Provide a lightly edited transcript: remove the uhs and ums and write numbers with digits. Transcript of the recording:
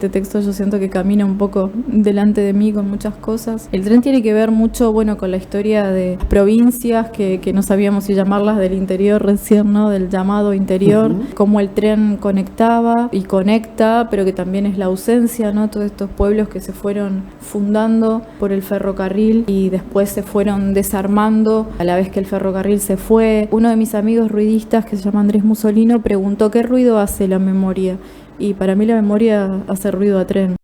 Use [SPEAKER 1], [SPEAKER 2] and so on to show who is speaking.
[SPEAKER 1] Este texto yo siento que camina un poco delante de mí con muchas cosas. El tren tiene que ver mucho, con la historia de provincias que no sabíamos si llamarlas del interior recién, ¿no? Del llamado interior, cómo el tren conectaba y conecta, pero que también es la ausencia, ¿no? Todos estos pueblos que se fueron fundando por el ferrocarril y después se fueron desarmando a la vez que el ferrocarril se fue. Uno de mis amigos ruidistas, que se llama Andrés Musolino, preguntó qué ruido hace la memoria. Y para mí la memoria hace ruido a tren.